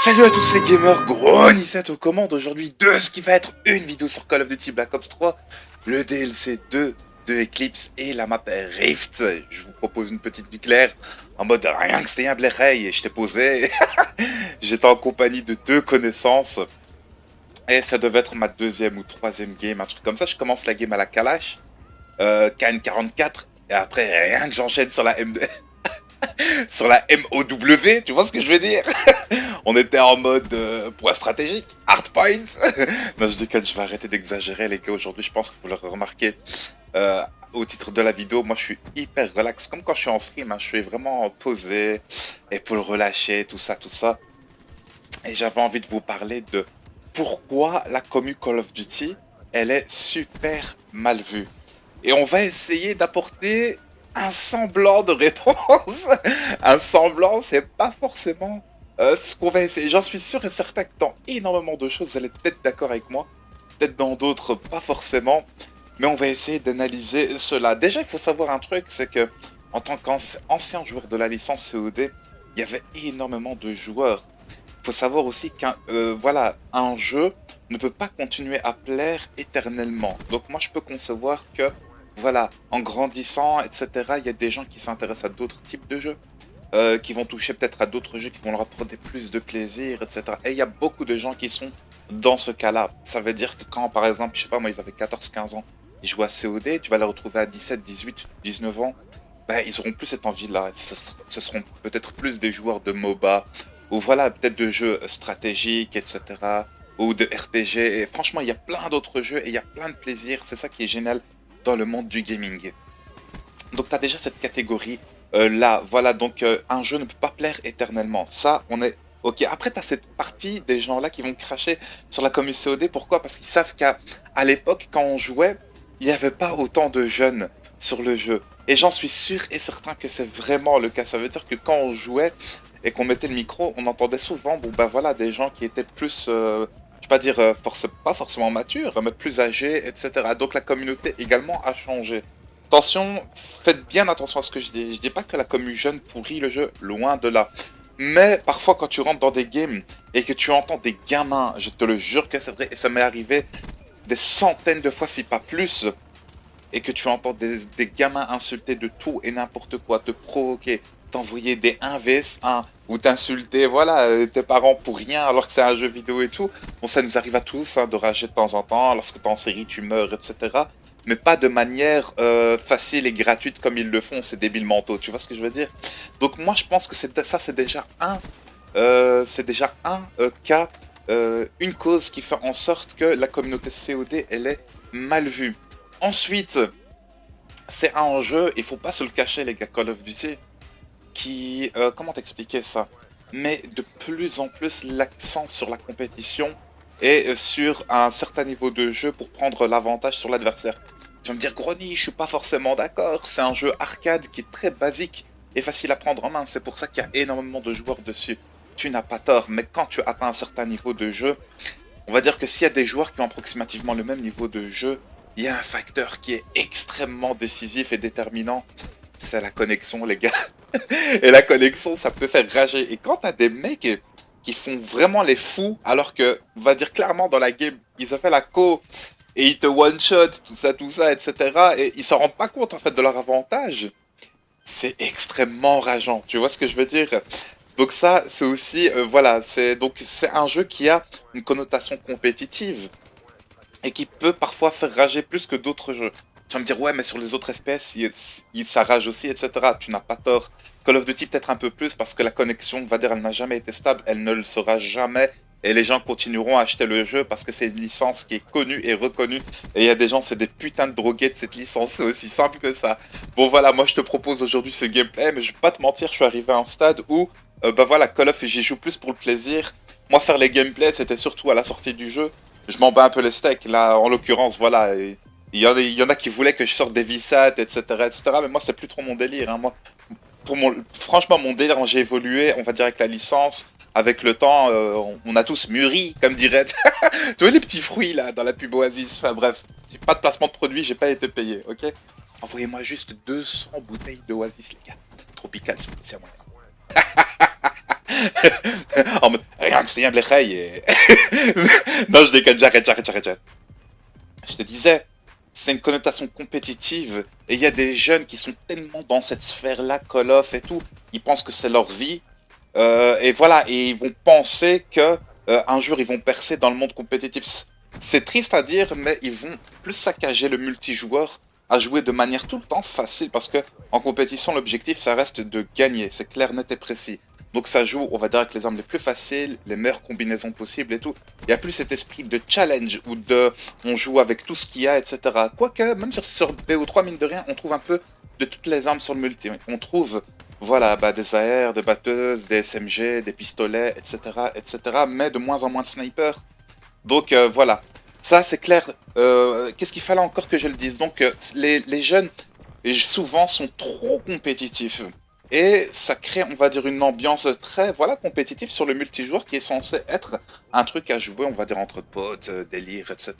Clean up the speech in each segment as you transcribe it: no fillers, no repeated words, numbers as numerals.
Salut à tous les gamers, Gronissette aux commandes aujourd'hui de ce qui va être une vidéo sur Call of Duty Black Ops 3, le DLC 2 de Eclipse et la map Rift. Je vous propose une petite vie claire en mode rien que c'était un bléreil et je t'ai posé. J'étais en compagnie de deux connaissances et ça devait être ma deuxième ou troisième game, un truc comme ça. Je commence la game à la Kalash, KN44 et après rien que j'enchaîne sur la M2. Sur la MOW, tu vois ce que je veux dire? On était en mode point stratégique, hardpoint. Non, je déconne, je vais arrêter d'exagérer les gars. Aujourd'hui, je pense que vous l'aurez remarqué au titre de la vidéo, moi je suis hyper relax. Comme quand je suis en stream, hein, je suis vraiment posé, et pour le relâcher, tout ça, tout ça. Et j'avais envie de vous parler de pourquoi la commu Call of Duty, elle est super mal vue. Et on va essayer d'apporter un semblant de réponse. Un semblant, c'est pas forcément ce qu'on va essayer. J'en suis sûr et certain que dans énormément de choses, vous allez peut-être d'accord avec moi. Peut-être dans d'autres, pas forcément. Mais on va essayer d'analyser cela. Déjà, il faut savoir un truc, c'est que en tant qu'ancien joueur de la licence COD, il y avait énormément de joueurs. Il faut savoir aussi qu'un voilà, un jeu ne peut pas continuer à plaire éternellement. Donc moi, je peux concevoir que voilà, en grandissant, etc., il y a des gens qui s'intéressent à d'autres types de jeux, qui vont toucher peut-être à d'autres jeux qui vont leur apporter plus de plaisir, etc. Et il y a beaucoup de gens qui sont dans ce cas-là. Ça veut dire que quand, par exemple, je sais pas, moi, ils avaient 14-15 ans, ils jouent à COD, tu vas les retrouver à 17, 18, 19 ans, ben, ils auront plus cette envie-là. Ce seront peut-être plus des joueurs de MOBA, ou voilà, peut-être de jeux stratégiques, etc., ou de RPG. Et franchement, il y a plein d'autres jeux et il y a plein de plaisir. C'est ça qui est génial dans le monde du gaming. Donc tu as déjà cette catégorie là, voilà, donc un jeu ne peut pas plaire éternellement. Ça, on est ok. Après, tu as cette partie des gens là qui vont cracher sur la commu COD. Pourquoi? Parce qu'ils savent qu'à l'époque, quand on jouait, il n'y avait pas autant de jeunes sur le jeu. Et j'en suis sûr et certain que c'est vraiment le cas. Ça veut dire que quand on jouait et qu'on mettait le micro, on entendait souvent, bon ben voilà, des gens qui étaient plus je vais pas dire pas forcément mature, mais plus âgé, etc. Donc la communauté également a changé. Attention, faites bien attention à ce que je dis. Je dis pas que la commu jeune pourrit le jeu, loin de là. Mais parfois quand tu rentres dans des games et que tu entends des gamins, je te le jure que c'est vrai, et ça m'est arrivé des centaines de fois, si pas plus, et que tu entends des gamins insulter de tout et n'importe quoi, te provoquer, t'envoyer des 1vs1 ou t'insulter, voilà, tes parents pour rien alors que c'est un jeu vidéo et tout. Bon, ça nous arrive à tous hein, de rager de temps en temps, lorsque t'es en série, tu meurs, etc. Mais pas de manière facile et gratuite comme ils le font, ces débiles mentaux, tu vois ce que je veux dire? Donc moi je pense que ça c'est déjà un cas, une cause qui fait en sorte que la communauté COD elle est mal vue. Ensuite, c'est un jeu, il faut pas se le cacher les gars, Call of Duty, qui, comment t'expliquer ça, met de plus en plus l'accent sur la compétition et sur un certain niveau de jeu pour prendre l'avantage sur l'adversaire. Tu vas me dire, Grony, je suis pas forcément d'accord, c'est un jeu arcade qui est très basique et facile à prendre en main, c'est pour ça qu'il y a énormément de joueurs dessus. Tu n'as pas tort, mais quand tu atteins un certain niveau de jeu, on va dire que s'il y a des joueurs qui ont approximativement le même niveau de jeu, il y a un facteur qui est extrêmement décisif et déterminant, c'est la connexion les gars. Et la connexion ça peut faire rager. Et quand t'as des mecs qui font vraiment les fous, alors que, on va dire clairement dans la game, ils ont fait la co et ils te one-shot, tout ça, etc. Et ils s'en rendent pas compte en fait de leur avantage. C'est extrêmement rageant, tu vois ce que je veux dire? Donc ça, c'est aussi, voilà, c'est un jeu qui a une connotation compétitive et qui peut parfois faire rager plus que d'autres jeux. Tu vas me dire, ouais, mais sur les autres FPS, ça rage aussi, etc. Tu n'as pas tort. Call of Duty peut-être un peu plus parce que la connexion, on va dire, elle n'a jamais été stable, elle ne le sera jamais. Et les gens continueront à acheter le jeu parce que c'est une licence qui est connue et reconnue. Et il y a des gens, c'est des putains de drogués de cette licence, c'est aussi simple que ça. Bon voilà, moi je te propose aujourd'hui ce gameplay, mais je vais pas te mentir, je suis arrivé à un stade où, bah voilà, Call of, j'y joue plus pour le plaisir. Moi faire les gameplays, c'était surtout à la sortie du jeu. Je m'en bats un peu les steaks, là, en l'occurrence, voilà. Il y en a qui voulaient que je sorte des VSAT, etc., etc., mais moi c'est plus trop mon délire, hein. Moi, franchement, mon délire, j'ai évolué, on va dire, avec la licence. Avec le temps, on a tous mûri, comme dirait. Tu vois les petits fruits là dans la pub Oasis. Enfin bref, j'ai pas de placement de produit, j'ai pas été payé, ok? Envoyez-moi juste 200 bouteilles de Oasis, les gars. Tropical, c'est à moi. En mode, rien que c'est un bléchaï et... Non, je déconne, j'arrête. Je te disais, c'est une connotation compétitive et il y a des jeunes qui sont tellement dans cette sphère-là, Call of et tout, ils pensent que c'est leur vie et voilà, et ils vont penser que un jour ils vont percer dans le monde compétitif. C'est triste à dire, mais ils vont plus saccager le multijoueur à jouer de manière tout le temps facile parce que en compétition l'objectif ça reste de gagner, c'est clair, net et précis. Donc ça joue, on va dire, avec les armes les plus faciles, les meilleures combinaisons possibles et tout. Il n'y a plus cet esprit de challenge ou de on joue avec tout ce qu'il y a, etc. Quoique, même sur BO3, mine de rien, on trouve un peu de toutes les armes sur le multi. On trouve, voilà, bah, des AR, des batteuses, des SMG, des pistolets, etc., etc. Mais de moins en moins de snipers. Donc voilà, ça c'est clair. Qu'est-ce qu'il fallait encore que je le dise? Donc les jeunes, souvent, sont trop compétitifs. Et ça crée, on va dire, une ambiance très, voilà, compétitive sur le multijoueur qui est censé être un truc à jouer, on va dire, entre potes, délire, etc.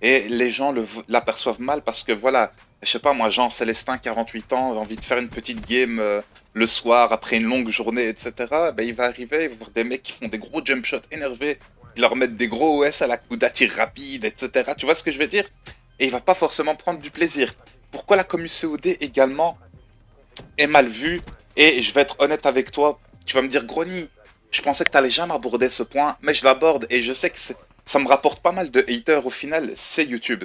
Et les gens l'aperçoivent mal parce que, voilà, je sais pas, moi, Jean Célestin, 48 ans, a envie de faire une petite game le soir après une longue journée, etc. Ben, il va arriver, il va voir des mecs qui font des gros jump shots énervés, qui leur mettent des gros OS à la coup d'attir rapide, etc. Tu vois ce que je veux dire? Et il va pas forcément prendre du plaisir. Pourquoi la commu COD également est mal vue? Et je vais être honnête avec toi, tu vas me dire, Grony, je pensais que tu n'allais jamais aborder ce point, mais je l'aborde et je sais que ça me rapporte pas mal de haters au final, c'est YouTube.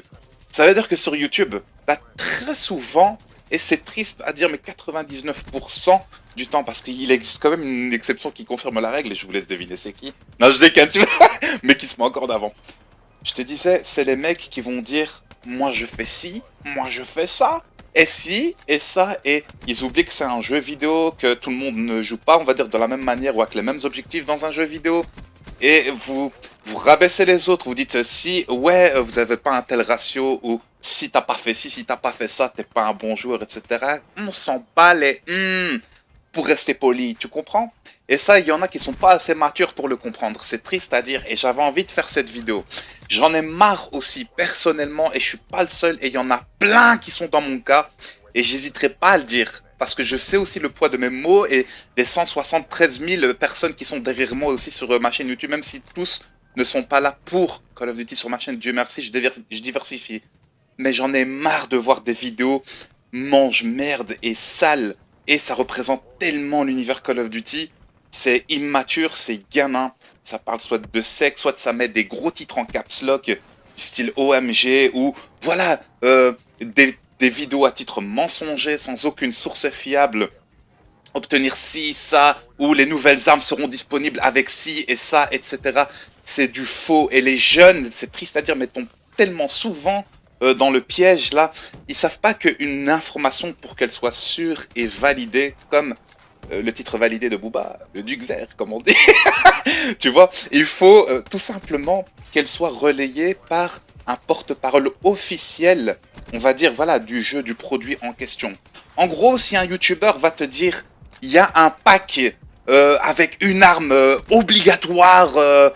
Ça veut dire que sur YouTube, bah, très souvent, et c'est triste à dire, mais 99% du temps, parce qu'il existe quand même une exception qui confirme la règle, et je vous laisse deviner c'est qui. Non, je déconne, tu vois, mais qui se met encore d'avant. Je te disais, c'est les mecs qui vont dire, moi je fais ci, moi je fais ça, et ci, et ça, et ils oublient que c'est un jeu vidéo, que tout le monde ne joue pas, on va dire, de la même manière ou avec les mêmes objectifs dans un jeu vidéo. Et vous rabaissez les autres, vous dites si, ouais, vous avez pas un tel ratio, ou si t'as pas fait ci, si t'as pas fait ça, t'es pas un bon joueur, etc. On s'en bat les pour rester poli, tu comprends? Et ça, il y en a qui sont pas assez matures pour le comprendre. C'est triste à dire et j'avais envie de faire cette vidéo. J'en ai marre aussi personnellement et je suis pas le seul et il y en a plein qui sont dans mon cas et j'hésiterai pas à le dire parce que je sais aussi le poids de mes mots et des 173 000 personnes qui sont derrière moi aussi sur ma chaîne YouTube, même si tous ne sont pas là pour Call of Duty sur ma chaîne, Dieu merci, je diversifie. Mais j'en ai marre de voir des vidéos mange merde et sales et ça représente tellement l'univers Call of Duty. C'est immature, c'est gamin. Ça parle soit de sexe, soit ça met des gros titres en caps lock, du style OMG, ou voilà, des vidéos à titre mensonger, sans aucune source fiable. Obtenir ci, ça, ou les nouvelles armes seront disponibles avec ci et ça, etc. C'est du faux. Et les jeunes, c'est triste à dire, mais tombent tellement souvent dans le piège là. Ils savent pas qu'une information, pour qu'elle soit sûre et validée, comme le titre validé de Booba, le Duxer, comme on dit. Tu vois, il faut tout simplement qu'elle soit relayée par un porte-parole officiel, on va dire, voilà, du jeu, du produit en question. En gros, si un YouTuber va te dire, il y a un pack avec une arme obligatoire,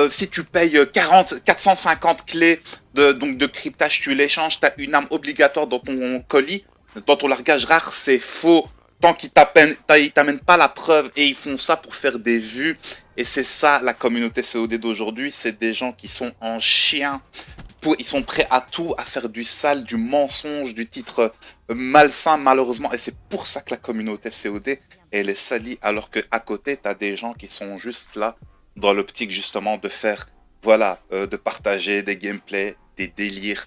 si tu payes 450 clés donc de cryptage, tu l'échanges, tu as une arme obligatoire dans ton colis, dans ton largage rare, c'est faux. Tant qu'ils t'amènent pas la preuve et ils font ça pour faire des vues. Et c'est ça la communauté COD d'aujourd'hui, c'est des gens qui sont en chien. Ils sont prêts à tout, à faire du sale, du mensonge, du titre malsain malheureusement. Et c'est pour ça que la communauté COD, elle est salie. Alors qu'à côté, tu as des gens qui sont juste là, dans l'optique justement de faire, voilà, de partager des gameplays, des délires,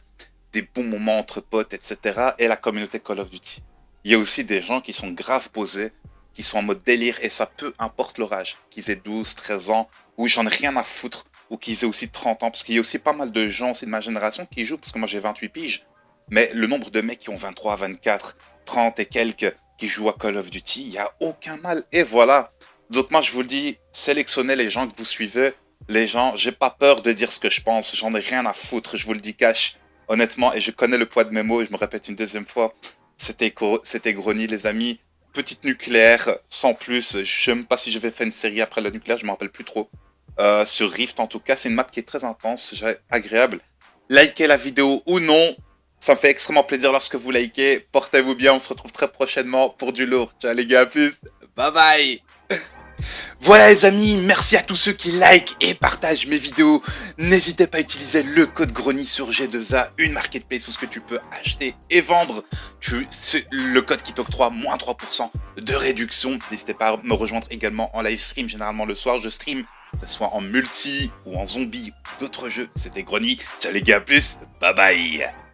des bons moments entre potes, etc. Et la communauté Call of Duty. Il y a aussi des gens qui sont grave posés, qui sont en mode délire, et ça peu importe leur âge, qu'ils aient 12, 13 ans, ou j'en ai rien à foutre, ou qu'ils aient aussi 30 ans, parce qu'il y a aussi pas mal de gens aussi de ma génération qui jouent, parce que moi j'ai 28 piges, mais le nombre de mecs qui ont 23, 24, 30 et quelques qui jouent à Call of Duty, il n'y a aucun mal, et voilà. Donc moi je vous le dis, sélectionnez les gens que vous suivez, les gens, j'ai pas peur de dire ce que je pense, j'en ai rien à foutre, je vous le dis cash, honnêtement, et je connais le poids de mes mots, et je me répète une deuxième fois, c'était Grony, les amis. Petite nucléaire, sans plus. Je sais même pas si je vais faire une série après le nucléaire, je me rappelle plus trop. Sur Rift, en tout cas, c'est une map qui est très intense, agréable. Likez la vidéo ou non, ça me fait extrêmement plaisir lorsque vous likez. Portez-vous bien, on se retrouve très prochainement pour du lourd. Ciao les gars, à plus. Bye bye. Voilà les amis, merci à tous ceux qui like et partagent mes vidéos. N'hésitez pas à utiliser le code Grony sur G2A, une marketplace où ce que tu peux acheter et vendre. C'est le code qui t'octroie moins 3% de réduction. N'hésitez pas à me rejoindre également en live stream. Généralement le soir je stream, que ce soit en multi ou en zombie ou d'autres jeux. C'était Grony. Ciao les gars, à plus, bye bye.